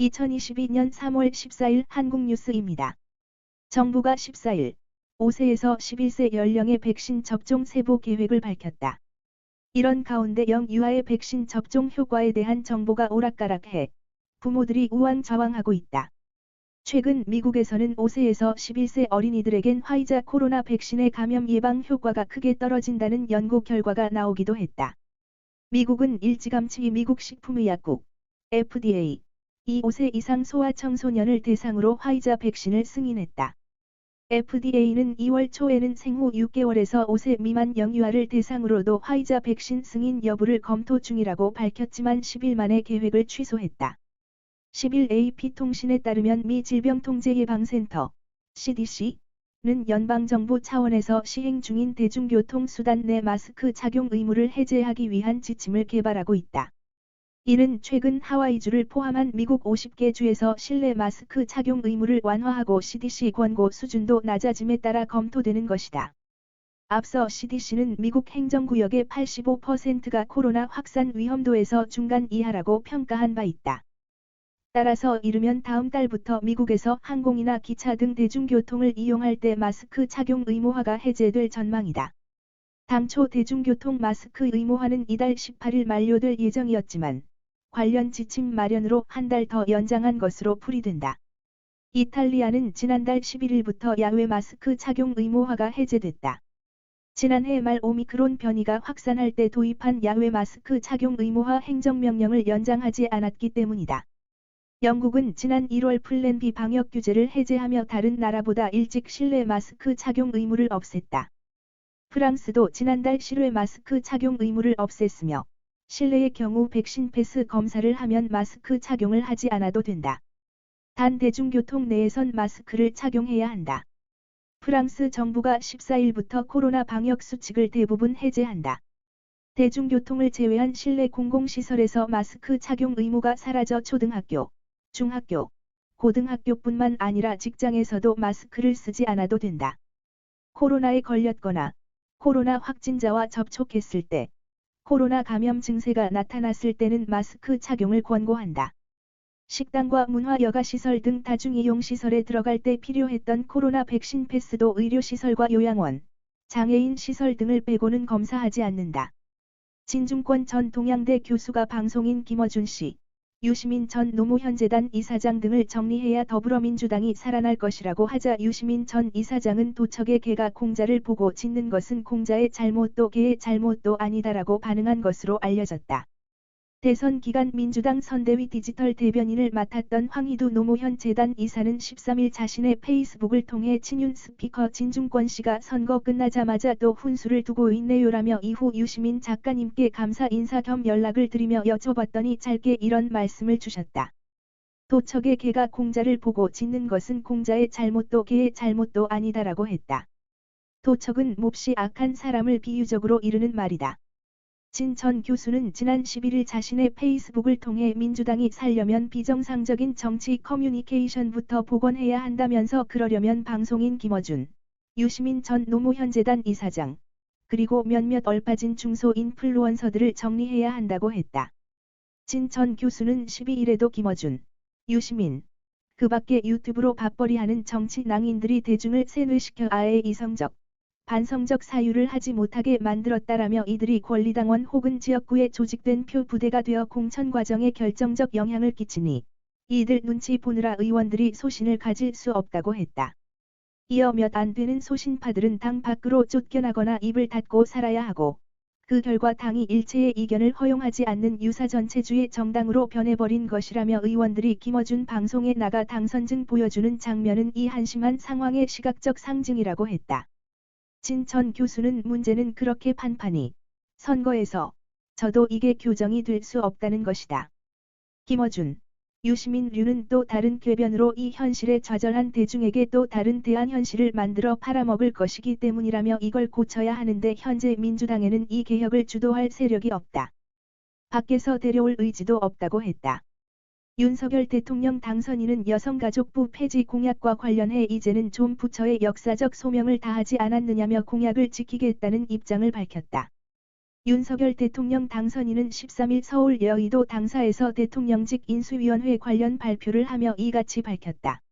2022년 3월 14일 한국뉴스입니다. 정부가 14일 5세에서 11세 연령의 백신 접종 세부 계획을 밝혔다. 이런 가운데 영유아의 백신 접종 효과에 대한 정보가 오락가락해 부모들이 우왕좌왕하고 있다. 최근 미국에서는 5세에서 11세 어린이들에겐 화이자 코로나 백신의 감염 예방 효과가 크게 떨어진다는 연구 결과가 나오기도 했다. 미국은 일찌감치 미국 식품의약국 FDA 이 5세 이상 소아청소년을 대상으로 화이자 백신을 승인했다. FDA는 2월 초에는 생후 6개월에서 5세 미만 영유아를 대상으로도 화이자 백신 승인 여부를 검토 중이라고 밝혔지만 10일 만에 계획을 취소했다. 10일 AP통신에 따르면 미 질병통제예방센터 CDC는 연방정부 차원에서 시행 중인 대중교통수단 내 마스크 착용 의무를 해제하기 위한 지침을 개발하고 있다. 이는 최근 하와이주를 포함한 미국 50개 주에서 실내 마스크 착용 의무를 완화하고 CDC 권고 수준도 낮아짐에 따라 검토되는 것이다. 앞서 CDC는 미국 행정구역의 85%가 코로나 확산 위험도에서 중간 이하라고 평가한 바 있다. 따라서 이르면 다음 달부터 미국에서 항공이나 기차 등 대중교통을 이용할 때 마스크 착용 의무화가 해제될 전망이다. 당초 대중교통 마스크 의무화는 이달 18일 만료될 예정이었지만 관련 지침 마련으로 한 달 더 연장한 것으로 풀이된다. 이탈리아는 지난달 11일부터 야외 마스크 착용 의무화가 해제됐다. 지난해 말 오미크론 변이가 확산할 때 도입한 야외 마스크 착용 의무화 행정명령을 연장하지 않았기 때문이다. 영국은 지난 1월 플랜 B 방역 규제를 해제하며 다른 나라보다 일찍 실내 마스크 착용 의무를 없앴다. 프랑스도 지난달 실외 마스크 착용 의무를 없앴으며 실내의 경우 백신 패스 검사를 하면 마스크 착용을 하지 않아도 된다. 단 대중교통 내에선 마스크를 착용해야 한다. 프랑스 정부가 14일부터 코로나 방역 수칙을 대부분 해제한다. 대중교통을 제외한 실내 공공시설에서 마스크 착용 의무가 사라져 초등학교, 중학교, 고등학교뿐만 아니라 직장에서도 마스크를 쓰지 않아도 된다. 코로나에 걸렸거나 코로나 확진자와 접촉했을 때, 코로나 감염 증세가 나타났을 때는 마스크 착용을 권고한다. 식당과 문화 여가시설 등 다중이용시설에 들어갈 때 필요했던 코로나 백신 패스도 의료시설과 요양원, 장애인 시설 등을 빼고는 검사하지 않는다. 진중권 전 동양대 교수가 방송인 김어준 씨, 유시민 전 노무현재단 이사장 등을 정리해야 더불어민주당이 살아날 것이라고 하자 유시민 전 이사장은 도척의 개가 공자를 보고 짖는 것은 공자의 잘못도 개의 잘못도 아니다라고 반응한 것으로 알려졌다. 대선 기간 민주당 선대위 디지털 대변인을 맡았던 황희두 노무현 재단 이사는 13일 자신의 페이스북을 통해 친윤 스피커 진중권 씨가 선거 끝나자마자 또 훈수를 두고 있네요라며 이후 유시민 작가님께 감사 인사 겸 연락을 드리며 여쭤봤더니 짧게 이런 말씀을 주셨다. 도척의 개가 공자를 보고 짖는 것은 공자의 잘못도 개의 잘못도 아니다라고 했다. 도척은 몹시 악한 사람을 비유적으로 이르는 말이다. 진 전 교수는 지난 11일 자신의 페이스북을 통해 민주당이 살려면 비정상적인 정치 커뮤니케이션부터 복원해야 한다면서 그러려면 방송인 김어준, 유시민 전 노무현재단 이사장, 그리고 몇몇 얼빠진 중소 인플루언서들을 정리해야 한다고 했다. 진 전 교수는 12일에도 김어준, 유시민, 그 밖에 유튜브로 밥벌이하는 정치 낭인들이 대중을 세뇌시켜 아예 이성적, 반성적 사유를 하지 못하게 만들었다라며 이들이 권리당원 혹은 지역구에 조직된 표부대가 되어 공천 과정에 결정적 영향을 끼치니 이들 눈치 보느라 의원들이 소신을 가질 수 없다고 했다. 이어 몇 안 되는 소신파들은 당 밖으로 쫓겨나거나 입을 닫고 살아야 하고 그 결과 당이 일체의 이견을 허용하지 않는 유사전체주의 정당으로 변해버린 것이라며 의원들이 김어준 방송에 나가 당선증 보여주는 장면은 이 한심한 상황의 시각적 상징이라고 했다. 진 전 교수는 문제는 그렇게 판판이 선거에서 저도 이게 교정이 될 수 없다는 것이다. 김어준, 유시민류는 또 다른 궤변으로 이 현실에 좌절한 대중에게 또 다른 대안 현실을 만들어 팔아먹을 것이기 때문이라며 이걸 고쳐야 하는데 현재 민주당에는 이 개혁을 주도할 세력이 없다. 밖에서 데려올 의지도 없다고 했다. 윤석열 대통령 당선인은 여성가족부 폐지 공약과 관련해 이제는 좀 부처의 역사적 소명을 다하지 않았느냐며 공약을 지키겠다는 입장을 밝혔다. 윤석열 대통령 당선인은 13일 서울 여의도 당사에서 대통령직 인수위원회 관련 발표를 하며 이같이 밝혔다.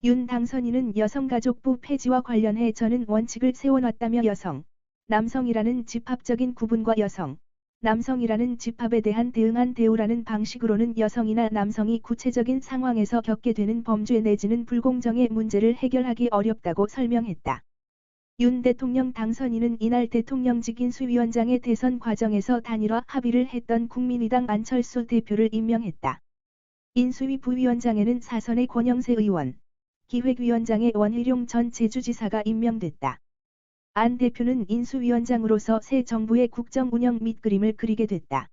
윤 당선인은 여성가족부 폐지와 관련해 저는 원칙을 세워놨다며 여성, 남성이라는 집합적인 구분과 여성, 남성이라는 집합에 대한 대응한 대우라는 방식으로는 여성이나 남성이 구체적인 상황에서 겪게 되는 범죄 내지는 불공정의 문제를 해결하기 어렵다고 설명했다. 윤 대통령 당선인은 이날 대통령직 인수위원장의 대선 과정에서 단일화 합의를 했던 국민의당 안철수 대표를 임명했다. 인수위 부위원장에는 사선의 권영세 의원, 기획위원장의 원희룡 전 제주지사가 임명됐다. 안 대표는 인수위원장으로서 새 정부의 국정 운영 및 그림을 그리게 됐다.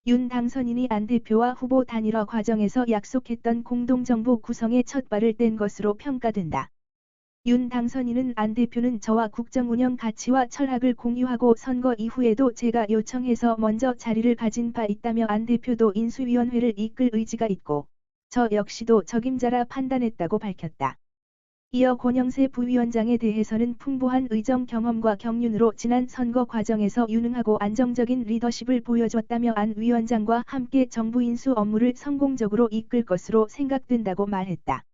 윤 당선인이 안 대표와 후보 단일화 과정에서 약속했던 공동정부 구성에 첫 발을 뗀 것으로 평가된다. 윤 당선인은 안 대표는 저와 국정 운영 가치와 철학을 공유하고 선거 이후에도 제가 요청해서 먼저 자리를 가진 바 있다며 안 대표도 인수위원회를 이끌 의지가 있고 저 역시도 적임자라 판단했다고 밝혔다. 이어 권영세 부위원장에 대해서는 풍부한 의정 경험과 경륜으로 지난 선거 과정에서 유능하고 안정적인 리더십을 보여줬다며 안 위원장과 함께 정부 인수 업무를 성공적으로 이끌 것으로 생각된다고 말했다.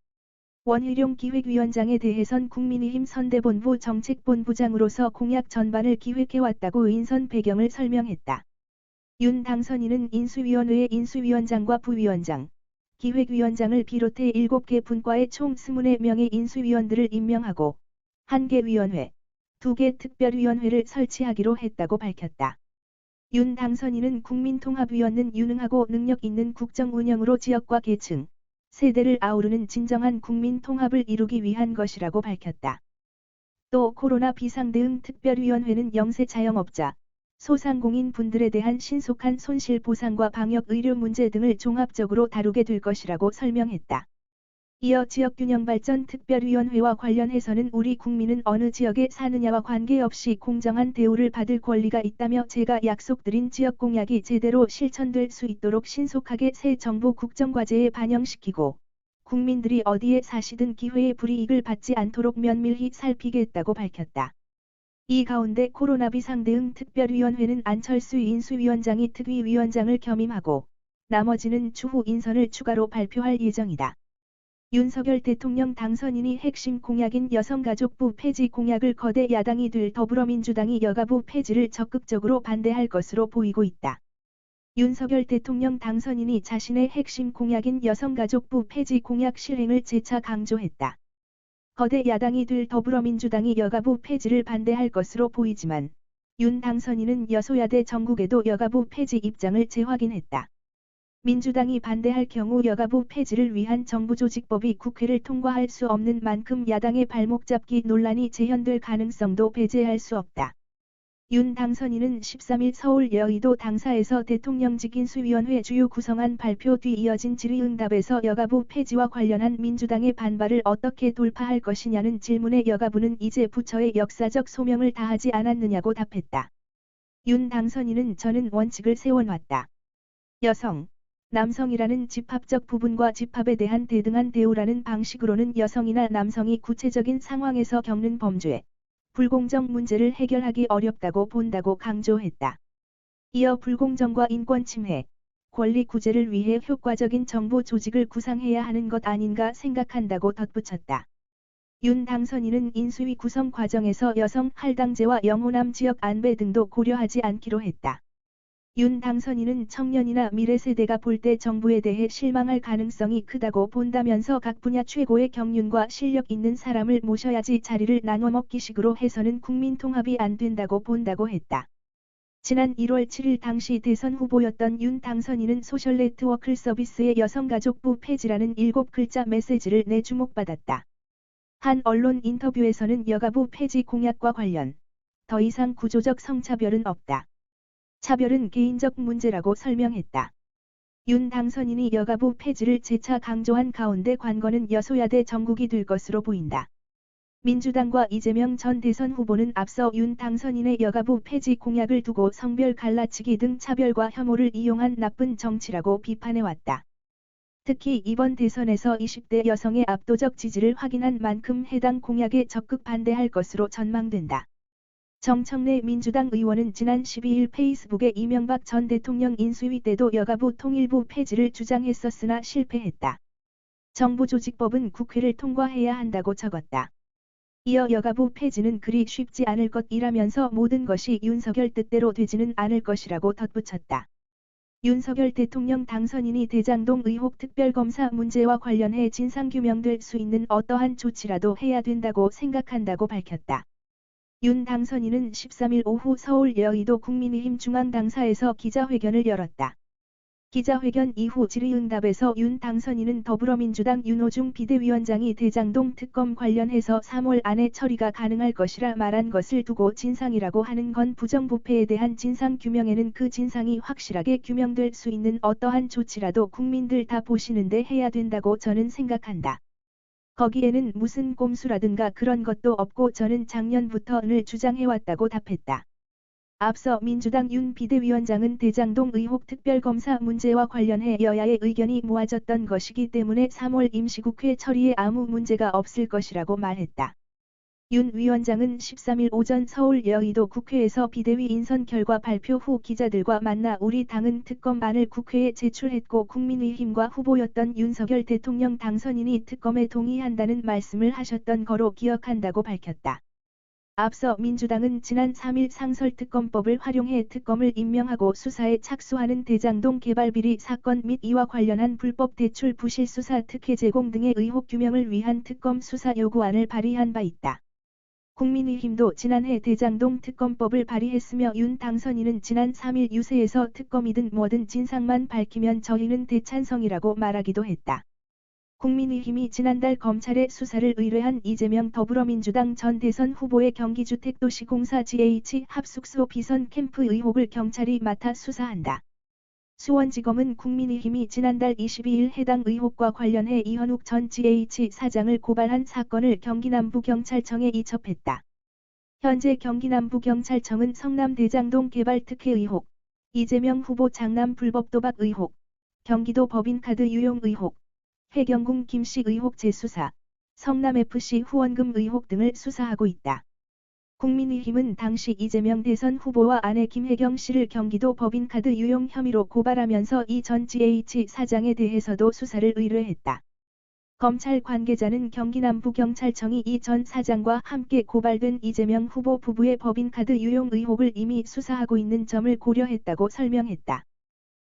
원희룡 기획위원장에 대해선 국민의힘 선대본부 정책본부장으로서 공약 전반을 기획해왔다고 인선 배경을 설명했다. 윤 당선인은 인수위원회의 인수위원장과 부위원장, 기획위원장을 비롯해 7개 분과의 총 24명의 인수위원들을 임명하고 1개 위원회, 2개 특별위원회를 설치하기로 했다고 밝혔다. 윤 당선인은 국민통합위원회는 유능하고 능력 있는 국정 운영으로 지역과 계층, 세대를 아우르는 진정한 국민 통합을 이루기 위한 것이라고 밝혔다. 또 코로나 비상대응 특별위원회는 영세 자영업자, 소상공인 분들에 대한 신속한 손실 보상과 방역 의료 문제 등을 종합적으로 다루게 될 것이라고 설명했다. 이어 지역균형발전 특별위원회와 관련해서는 우리 국민은 어느 지역에 사느냐와 관계없이 공정한 대우를 받을 권리가 있다며 제가 약속드린 지역 공약이 제대로 실천될 수 있도록 신속하게 새 정부 국정과제에 반영시키고 국민들이 어디에 사시든 기회의 불이익을 받지 않도록 면밀히 살피겠다고 밝혔다. 이 가운데 코로나 비상대응 특별위원회는 안철수 인수위원장이 특위위원장을 겸임하고 나머지는 추후 인선을 추가로 발표할 예정이다. 윤석열 대통령 당선인이 핵심 공약인 여성가족부 폐지 공약을 거대 야당이 될 더불어민주당이 여가부 폐지를 적극적으로 반대할 것으로 보이고 있다. 윤석열 대통령 당선인이 자신의 핵심 공약인 여성가족부 폐지 공약 실행을 재차 강조했다. 거대 야당이 될 더불어민주당이 여가부 폐지를 반대할 것으로 보이지만 윤 당선인은 여소야대 전국에도 여가부 폐지 입장을 재확인했다. 민주당이 반대할 경우 여가부 폐지를 위한 정부조직법이 국회를 통과할 수 없는 만큼 야당의 발목 잡기 논란이 재현될 가능성도 배제할 수 없다. 윤 당선인은 13일 서울 여의도 당사에서 대통령직 인수위원회 주요 구성안 발표 뒤 이어진 질의응답에서 여가부 폐지와 관련한 민주당의 반발을 어떻게 돌파할 것이냐는 질문에 여가부는 이제 부처의 역사적 소명을 다하지 않았느냐고 답했다. 윤 당선인은 저는 원칙을 세워놨다. 여성, 남성이라는 집합적 부분과 집합에 대한 대등한 대우라는 방식으로는 여성이나 남성이 구체적인 상황에서 겪는 범죄, 불공정 문제를 해결하기 어렵다고 본다고 강조했다. 이어 불공정과 인권 침해, 권리 구제를 위해 효과적인 정부 조직을 구상해야 하는 것 아닌가 생각한다고 덧붙였다. 윤 당선인은 인수위 구성 과정에서 여성 할당제와 영호남 지역 안배 등도 고려하지 않기로 했다. 윤 당선인은 청년이나 미래 세대가 볼 때 정부에 대해 실망할 가능성이 크다고 본다면서 각 분야 최고의 경륜과 실력 있는 사람을 모셔야지 자리를 나눠 먹기식으로 해서는 국민 통합이 안 된다고 본다고 했다. 지난 1월 7일 당시 대선 후보였던 윤 당선인은 소셜네트워크 서비스의 여성가족부 폐지라는 7글자 메시지를 내 주목받았다. 한 언론 인터뷰에서는 여가부 폐지 공약과 관련 더 이상 구조적 성차별은 없다. 차별은 개인적 문제라고 설명했다. 윤 당선인이 여가부 폐지를 재차 강조한 가운데 관건은 여소야대 전국이 될 것으로 보인다. 민주당과 이재명 전 대선 후보는 앞서 윤 당선인의 여가부 폐지 공약을 두고 성별 갈라치기 등 차별과 혐오를 이용한 나쁜 정치라고 비판해왔다. 특히 이번 대선에서 20대 여성의 압도적 지지를 확인한 만큼 해당 공약에 적극 반대할 것으로 전망된다. 정청래 민주당 의원은 지난 12일 페이스북에 이명박 전 대통령 인수위 때도 여가부 통일부 폐지를 주장했었으나 실패했다. 정부조직법은 국회를 통과해야 한다고 적었다. 이어 여가부 폐지는 그리 쉽지 않을 것이라면서 모든 것이 윤석열 뜻대로 되지는 않을 것이라고 덧붙였다. 윤석열 대통령 당선인이 대장동 의혹 특별검사 문제와 관련해 진상규명될 수 있는 어떠한 조치라도 해야 된다고 생각한다고 밝혔다. 윤 당선인은 13일 오후 서울 여의도 국민의힘 중앙당사에서 기자회견을 열었다. 기자회견 이후 질의응답에서 윤 당선인은 더불어민주당 윤호중 비대위원장이 대장동 특검 관련해서 3월 안에 처리가 가능할 것이라 말한 것을 두고 진상이라고 하는 건 부정부패에 대한 진상규명에는 그 진상이 확실하게 규명될 수 있는 어떠한 조치라도 국민들 다 보시는데 해야 된다고 저는 생각한다. 거기에는 무슨 꼼수라든가 그런 것도 없고 저는 작년부터 늘 주장해왔다고 답했다. 앞서 민주당 윤 비대위원장은 대장동 의혹 특별검사 문제와 관련해 여야의 의견이 모아졌던 것이기 때문에 3월 임시국회 처리에 아무 문제가 없을 것이라고 말했다. 윤 위원장은 13일 오전 서울 여의도 국회에서 비대위 인선 결과 발표 후 기자들과 만나 우리 당은 특검안을 국회에 제출했고 국민의힘과 후보였던 윤석열 대통령 당선인이 특검에 동의한다는 말씀을 하셨던 거로 기억한다고 밝혔다. 앞서 민주당은 지난 3일 상설특검법을 활용해 특검을 임명하고 수사에 착수하는 대장동 개발비리 사건 및 이와 관련한 불법 대출 부실 수사 특혜 제공 등의 의혹 규명을 위한 특검 수사 요구안을 발의한 바 있다. 국민의힘도 지난해 대장동 특검법을 발의했으며 윤 당선인은 지난 3일 유세에서 특검이든 뭐든 진상만 밝히면 저희는 대찬성이라고 말하기도 했다. 국민의힘이 지난달 검찰에 수사를 의뢰한 이재명 더불어민주당 전 대선 후보의 경기주택도시공사 GH 합숙소 비선 캠프 의혹을 경찰이 맡아 수사한다. 수원지검은 국민의힘이 지난달 22일 해당 의혹과 관련해 이현욱 전 GH 사장을 고발한 사건을 경기남부경찰청에 이첩했다. 현재 경기남부경찰청은 성남 대장동 개발 특혜 의혹, 이재명 후보 장남 불법 도박 의혹, 경기도 법인카드 유용 의혹, 해경궁 김씨 의혹 재수사, 성남FC 후원금 의혹 등을 수사하고 있다. 국민의힘은 당시 이재명 대선 후보와 아내 김혜경 씨를 경기도 법인카드 유용 혐의로 고발하면서 이 전 GH 사장에 대해서도 수사를 의뢰했다. 검찰 관계자는 경기남부경찰청이 이 전 사장과 함께 고발된 이재명 후보 부부의 법인카드 유용 의혹을 이미 수사하고 있는 점을 고려했다고 설명했다.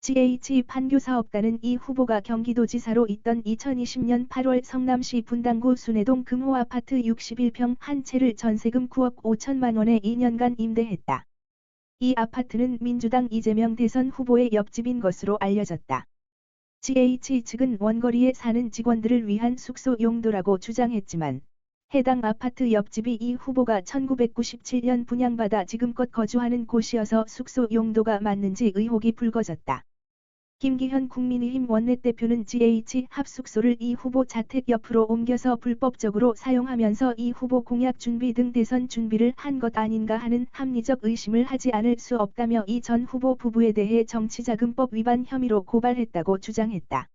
GH 판교사업가는 이 후보가 경기도지사로 있던 2020년 8월 성남시 분당구 순회동 금호 아파트 61평 한 채를 전세금 9억 5천만 원에 2년간 임대했다. 이 아파트는 민주당 이재명 대선 후보의 옆집인 것으로 알려졌다. GH 측은 원거리에 사는 직원들을 위한 숙소 용도라고 주장했지만 해당 아파트 옆집이 이 후보가 1997년 분양받아 지금껏 거주하는 곳이어서 숙소 용도가 맞는지 의혹이 불거졌다. 김기현 국민의힘 원내대표는 GH 합숙소를 이 후보 자택 옆으로 옮겨서 불법적으로 사용하면서 이 후보 공약 준비 등 대선 준비를 한 것 아닌가 하는 합리적 의심을 하지 않을 수 없다며 이 전 후보 부부에 대해 정치자금법 위반 혐의로 고발했다고 주장했다.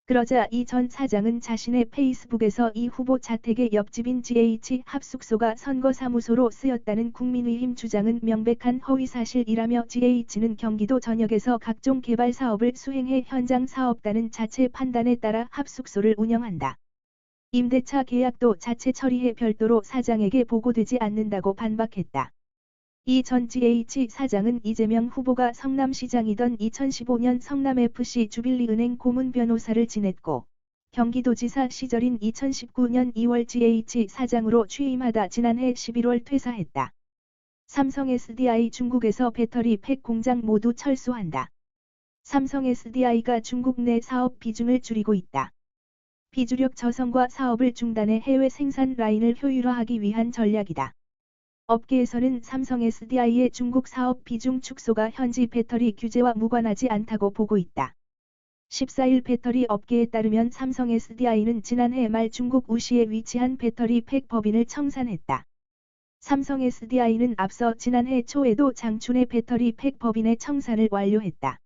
그러자 이 전 사장은 자신의 페이스북에서 이 후보 자택의 옆집인 GH 합숙소가 선거사무소로 쓰였다는 국민의힘 주장은 명백한 허위사실이라며 GH는 경기도 전역에서 각종 개발 사업을 수행해 현장 사업가는 자체 판단에 따라 합숙소를 운영한다. 임대차 계약도 자체 처리해 별도로 사장에게 보고되지 않는다고 반박했다. 이 전 GH 사장은 이재명 후보가 성남시장이던 2015년 성남FC 주빌리은행 고문 변호사를 지냈고 경기도지사 시절인 2019년 2월 GH 사장으로 취임하다 지난해 11월 퇴사했다. 삼성 SDI 중국에서 배터리 팩 공장 모두 철수한다. 삼성 SDI가 중국 내 사업 비중을 줄이고 있다. 비주력 저성과 사업을 중단해 해외 생산 라인을 효율화하기 위한 전략이다. 업계에서는 삼성 SDI의 중국 사업 비중 축소가 현지 배터리 규제와 무관하지 않다고 보고 있다. 14일 배터리 업계에 따르면 삼성 SDI는 지난해 말 중국 우시에 위치한 배터리 팩 법인을 청산했다. 삼성 SDI는 앞서 지난해 초에도 장춘의 배터리 팩 법인의 청산을 완료했다.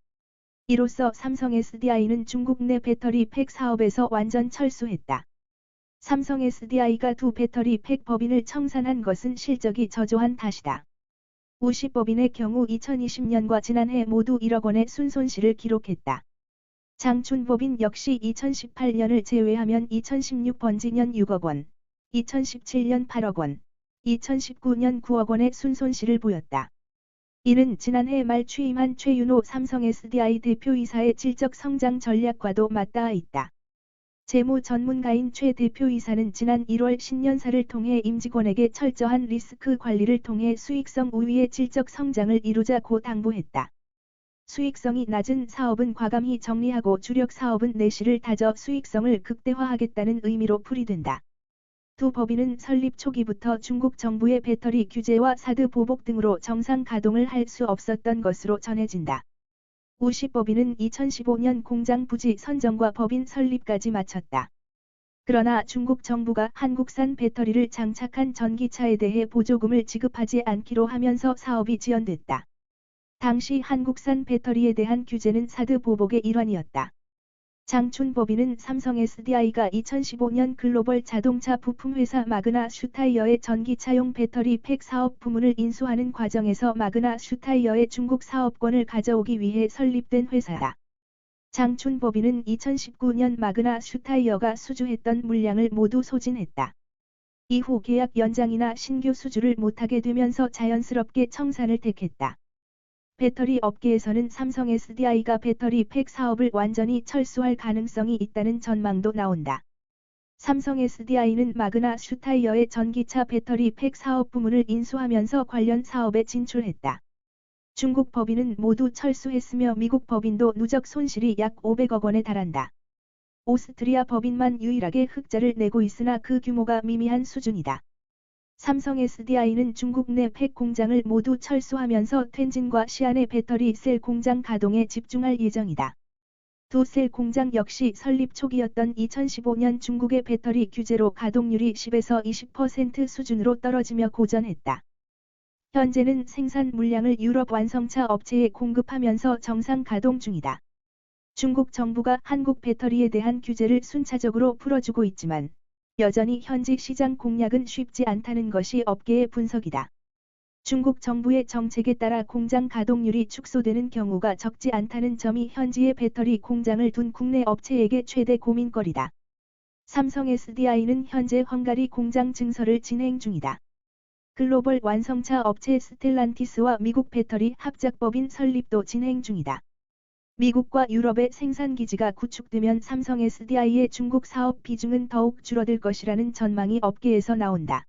이로써 삼성 SDI는 중국 내 배터리 팩 사업에서 완전 철수했다. 삼성 SDI가 두 배터리 팩 법인을 청산한 것은 실적이 저조한 탓이다. 우시법인의 경우 2020년과 지난해 모두 1억 원의 순손실을 기록했다. 장춘법인 역시 2018년을 제외하면 2016번지년 6억 원, 2017년 8억 원, 2019년 9억 원의 순손실을 보였다. 이는 지난해 말 취임한 최윤호 삼성 SDI 대표이사의 질적 성장 전략과도 맞닿아 있다. 재무 전문가인 최 대표이사는 지난 1월 신년사를 통해 임직원에게 철저한 리스크 관리를 통해 수익성 우위의 질적 성장을 이루자고 당부했다. 수익성이 낮은 사업은 과감히 정리하고 주력 사업은 내실을 다져 수익성을 극대화하겠다는 의미로 풀이된다. 두 법인은 설립 초기부터 중국 정부의 배터리 규제와 사드 보복 등으로 정상 가동을 할 수 없었던 것으로 전해진다. 우시법인은 2015년 공장 부지 선정과 법인 설립까지 마쳤다. 그러나 중국 정부가 한국산 배터리를 장착한 전기차에 대해 보조금을 지급하지 않기로 하면서 사업이 지연됐다. 당시 한국산 배터리에 대한 규제는 사드 보복의 일환이었다. 장춘법인은 삼성 SDI가 2015년 글로벌 자동차 부품회사 마그나 슈타이어의 전기차용 배터리 팩 사업 부문을 인수하는 과정에서 마그나 슈타이어의 중국 사업권을 가져오기 위해 설립된 회사다. 장춘법인은 2019년 마그나 슈타이어가 수주했던 물량을 모두 소진했다. 이후 계약 연장이나 신규 수주를 못하게 되면서 자연스럽게 청산을 택했다. 배터리 업계에서는 삼성 SDI가 배터리 팩 사업을 완전히 철수할 가능성이 있다는 전망도 나온다. 삼성 SDI는 마그나 슈타이어의 전기차 배터리 팩 사업 부문을 인수하면서 관련 사업에 진출했다. 중국 법인은 모두 철수했으며 미국 법인도 누적 손실이 약 500억 원에 달한다. 오스트리아 법인만 유일하게 흑자를 내고 있으나 그 규모가 미미한 수준이다. 삼성 SDI는 중국 내 팩 공장을 모두 철수하면서 텐진과 시안의 배터리 셀 공장 가동에 집중할 예정이다. 두 셀 공장 역시 설립 초기였던 2015년 중국의 배터리 규제로 가동률이 10에서 20% 수준으로 떨어지며 고전했다. 현재는 생산 물량을 유럽 완성차 업체에 공급하면서 정상 가동 중이다. 중국 정부가 한국 배터리에 대한 규제를 순차적으로 풀어주고 있지만 여전히 현지 시장 공략은 쉽지 않다는 것이 업계의 분석이다. 중국 정부의 정책에 따라 공장 가동률이 축소되는 경우가 적지 않다는 점이 현지에 배터리 공장을 둔 국내 업체에게 최대 고민거리다. 삼성 SDI는 현재 헝가리 공장 증설을 진행 중이다. 글로벌 완성차 업체 스텔란티스와 미국 배터리 합작법인 설립도 진행 중이다. 미국과 유럽의 생산기지가 구축되면 삼성 SDI의 중국 사업 비중은 더욱 줄어들 것이라는 전망이 업계에서 나온다.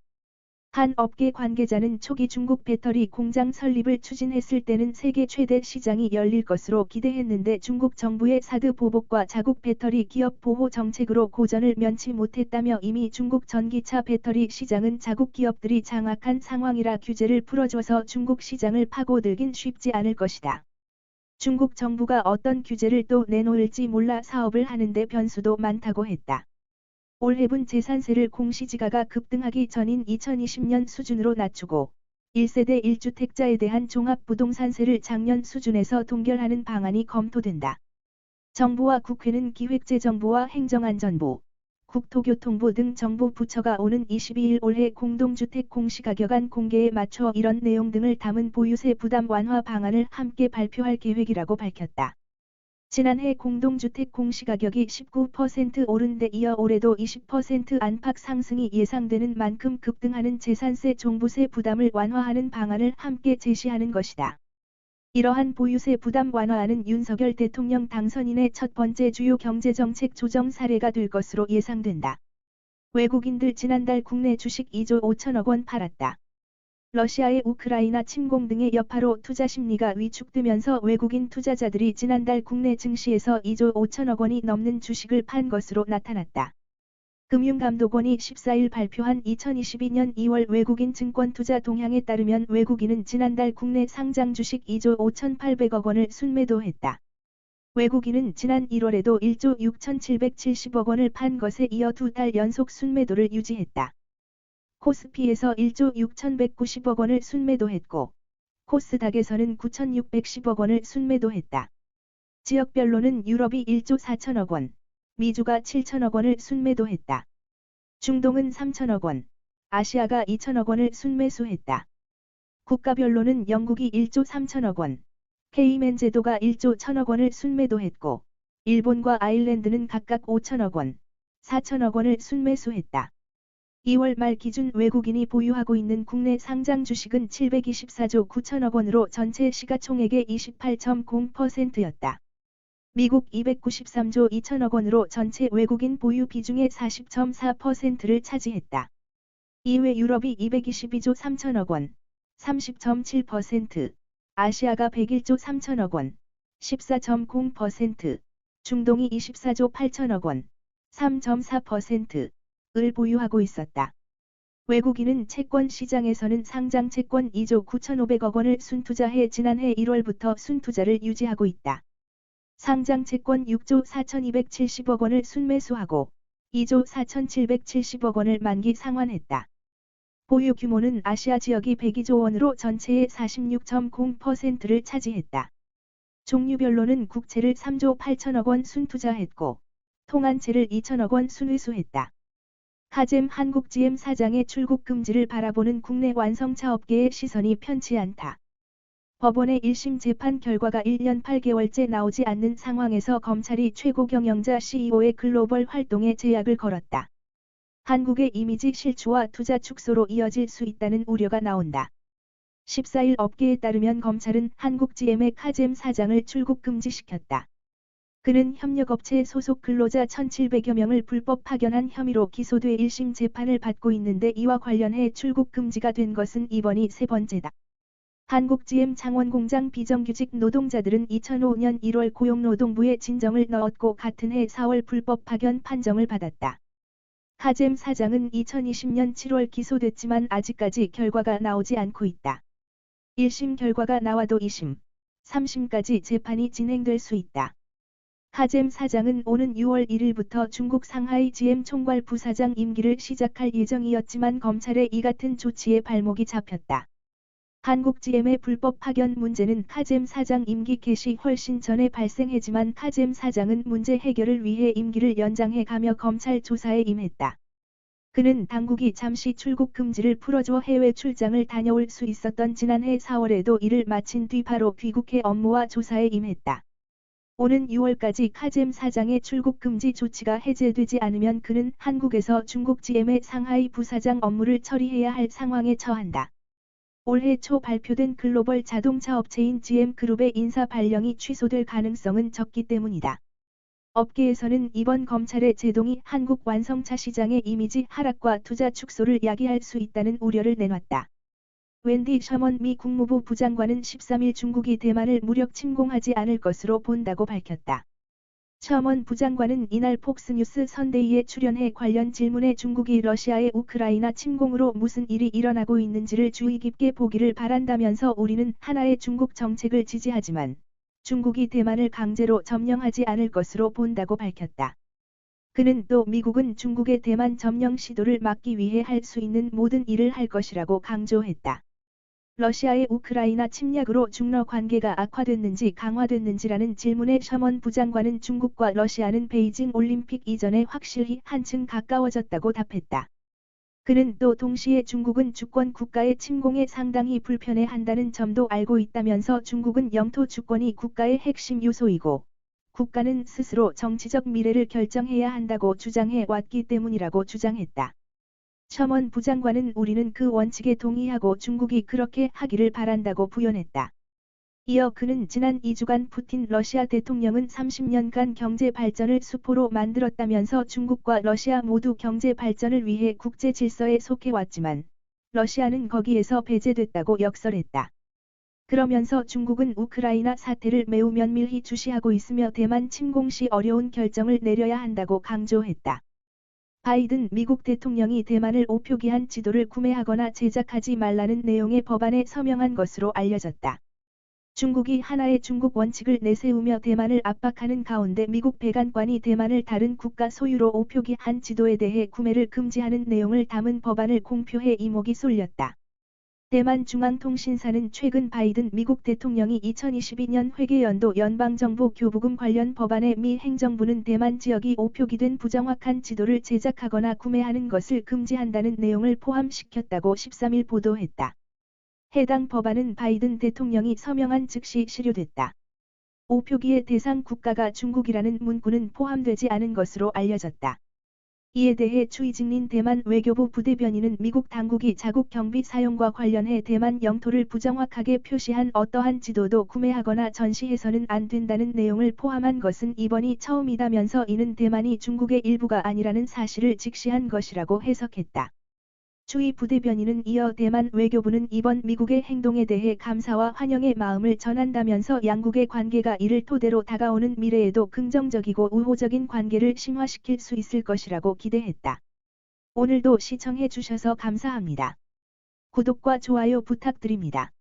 한 업계 관계자는 초기 중국 배터리 공장 설립을 추진했을 때는 세계 최대 시장이 열릴 것으로 기대했는데 중국 정부의 사드 보복과 자국 배터리 기업 보호 정책으로 고전을 면치 못했다며 이미 중국 전기차 배터리 시장은 자국 기업들이 장악한 상황이라 규제를 풀어줘서 중국 시장을 파고들긴 쉽지 않을 것이다. 중국 정부가 어떤 규제를 또 내놓을지 몰라 사업을 하는데 변수도 많다고 했다. 올해분 재산세를 공시지가가 급등하기 전인 2020년 수준으로 낮추고 1세대 1주택자에 대한 종합부동산세를 작년 수준에서 동결하는 방안이 검토된다. 정부와 국회는 기획재정부와 행정안전부, 국토교통부 등 정부 부처가 오는 22일 올해 공동주택 공시가격안 공개에 맞춰 이런 내용 등을 담은 보유세 부담 완화 방안을 함께 발표할 계획이라고 밝혔다. 지난해 공동주택 공시가격이 19% 오른 데 이어 올해도 20% 안팎 상승이 예상되는 만큼 급등하는 재산세 종부세 부담을 완화하는 방안을 함께 제시하는 것이다. 이러한 보유세 부담 완화안은 윤석열 대통령 당선인의 첫 번째 주요 경제정책 조정 사례가 될 것으로 예상된다. 외국인들 지난달 국내 주식 2조 5천억 원 팔았다. 러시아의 우크라이나 침공 등의 여파로 투자 심리가 위축되면서 외국인 투자자들이 지난달 국내 증시에서 2조 5천억 원이 넘는 주식을 판 것으로 나타났다. 금융감독원이 14일 발표한 2022년 2월 외국인 증권 투자 동향에 따르면 외국인은 지난달 국내 상장 주식 2조 5,800억 원을 순매도했다. 외국인은 지난 1월에도 1조 6,770억 원을 판 것에 이어 두 달 연속 순매도를 유지했다. 코스피에서 1조 6,190억 원을 순매도했고 코스닥에서는 9,610억 원을 순매도했다. 지역별로는 유럽이 1조 4천억 원, 미주가 7천억 원을 순매도했다. 중동은 3천억 원, 아시아가 2천억 원을 순매수했다. 국가별로는 영국이 1조 3천억 원, 케이맨 제도가 1조 1천억 원을 순매도했고, 일본과 아일랜드는 각각 5천억 원, 4천억 원을 순매수했다. 2월 말 기준 외국인이 보유하고 있는 국내 상장 주식은 724조 9천억 원으로 전체 시가총액의 28.0%였다. 미국 293조 2천억 원으로 전체 외국인 보유 비중의 40.4%를 차지했다. 이외 유럽이 222조 3천억 원, 30.7%, 아시아가 101조 3천억 원, 14.0%, 중동이 24조 8천억 원, 3.4%을 보유하고 있었다. 외국인은 채권 시장에서는 상장 채권 2조 9,500억 원을 순투자해 지난해 1월부터 순투자를 유지하고 있다. 상장 채권 6조 4,270억 원을 순매수하고 2조 4,770억 원을 만기 상환했다. 보유 규모는 아시아 지역이 102조 원으로 전체의 46.0%를 차지했다. 종류별로는 국채를 3조 8천억 원 순투자했고, 통한채를 2천억 원 순회수했다. 카젬 한국GM 사장의 출국 금지를 바라보는 국내 완성차 업계의 시선이 편치 않다. 법원의 1심 재판 결과가 1년 8개월째 나오지 않는 상황에서 검찰이 최고 경영자 CEO의 글로벌 활동에 제약을 걸었다. 한국의 이미지 실추와 투자 축소로 이어질 수 있다는 우려가 나온다. 14일 업계에 따르면 검찰은 한국GM의 카젬 사장을 출국 금지시켰다. 그는 협력업체 소속 근로자 1,700여 명을 불법 파견한 혐의로 기소돼 1심 재판을 받고 있는데 이와 관련해 출국 금지가 된 것은 이번이 세 번째다. 한국GM 창원공장 비정규직 노동자들은 2005년 1월 고용노동부에 진정을 넣었고 같은 해 4월 불법 파견 판정을 받았다. 카젬 사장은 2020년 7월 기소됐지만 아직까지 결과가 나오지 않고 있다. 1심 결과가 나와도 2심, 3심까지 재판이 진행될 수 있다. 카젬 사장은 오는 6월 1일부터 중국 상하이 GM 총괄 부사장 임기를 시작할 예정이었지만 검찰의 이 같은 조치에 발목이 잡혔다. 한국 GM의 불법 파견 문제는 카젬 사장 임기 개시 훨씬 전에 발생했지만 카젬 사장은 문제 해결을 위해 임기를 연장해 가며 검찰 조사에 임했다. 그는 당국이 잠시 출국 금지를 풀어줘 해외 출장을 다녀올 수 있었던 지난해 4월에도 이를 마친 뒤 바로 귀국해 업무와 조사에 임했다. 오는 6월까지 카젬 사장의 출국 금지 조치가 해제되지 않으면 그는 한국에서 중국 GM의 상하이 부사장 업무를 처리해야 할 상황에 처한다. 올해 초 발표된 글로벌 자동차 업체인 GM그룹의 인사 발령이 취소될 가능성은 적기 때문이다. 업계에서는 이번 검찰의 제동이 한국 완성차 시장의 이미지 하락과 투자 축소를 야기할 수 있다는 우려를 내놨다. 웬디 셔먼 미 국무부 부장관은 13일 중국이 대만을 무력 침공하지 않을 것으로 본다고 밝혔다. 셔먼 부장관은 이날 폭스뉴스 선데이에 출연해 관련 질문에 중국이 러시아의 우크라이나 침공으로 무슨 일이 일어나고 있는지를 주의 깊게 보기를 바란다면서 우리는 하나의 중국 정책을 지지하지만 중국이 대만을 강제로 점령하지 않을 것으로 본다고 밝혔다. 그는 또 미국은 중국의 대만 점령 시도를 막기 위해 할 수 있는 모든 일을 할 것이라고 강조했다. 러시아의 우크라이나 침략으로 중러 관계가 악화됐는지 강화됐는지라는 질문에 셔먼 부장관은 중국과 러시아는 베이징 올림픽 이전에 확실히 한층 가까워졌다고 답했다. 그는 또 동시에 중국은 주권 국가의 침공에 상당히 불편해한다는 점도 알고 있다면서 중국은 영토 주권이 국가의 핵심 요소이고 국가는 스스로 정치적 미래를 결정해야 한다고 주장해 왔기 때문이라고 주장했다. 셔먼 부장관은 우리는 그 원칙에 동의하고 중국이 그렇게 하기를 바란다고 부연했다. 이어 그는 지난 2주간 푸틴 러시아 대통령은 30년간 경제 발전을 수포로 만들었다면서 중국과 러시아 모두 경제 발전을 위해 국제 질서에 속해왔지만 러시아는 거기에서 배제됐다고 역설했다. 그러면서 중국은 우크라이나 사태를 매우 면밀히 주시하고 있으며 대만 침공 시 어려운 결정을 내려야 한다고 강조했다. 바이든 미국 대통령이 대만을 오표기한 지도를 구매하거나 제작하지 말라는 내용의 법안에 서명한 것으로 알려졌다. 중국이 하나의 중국 원칙을 내세우며 대만을 압박하는 가운데 미국 백악관이 대만을 다른 국가 소유로 오표기한 지도에 대해 구매를 금지하는 내용을 담은 법안을 공표해 이목이 쏠렸다. 대만 중앙통신사는 최근 바이든 미국 대통령이 2022년 회계연도 연방정부 교부금 관련 법안에 미 행정부는 대만 지역이 오표기된 부정확한 지도를 제작하거나 구매하는 것을 금지한다는 내용을 포함시켰다고 13일 보도했다. 해당 법안은 바이든 대통령이 서명한 즉시 실효됐다. 5표기의 대상 국가가 중국이라는 문구는 포함되지 않은 것으로 알려졌다. 이에 대해 추이징린 대만 외교부 부대변인은 미국 당국이 자국 경비 사용과 관련해 대만 영토를 부정확하게 표시한 어떠한 지도도 구매하거나 전시해서는 안 된다는 내용을 포함한 것은 이번이 처음이다면서 이는 대만이 중국의 일부가 아니라는 사실을 직시한 것이라고 해석했다. 추이 부대변인은 이어 대만 외교부는 이번 미국의 행동에 대해 감사와 환영의 마음을 전한다면서 양국의 관계가 이를 토대로 다가오는 미래에도 긍정적이고 우호적인 관계를 심화시킬 수 있을 것이라고 기대했다. 오늘도 시청해 주셔서 감사합니다. 구독과 좋아요 부탁드립니다.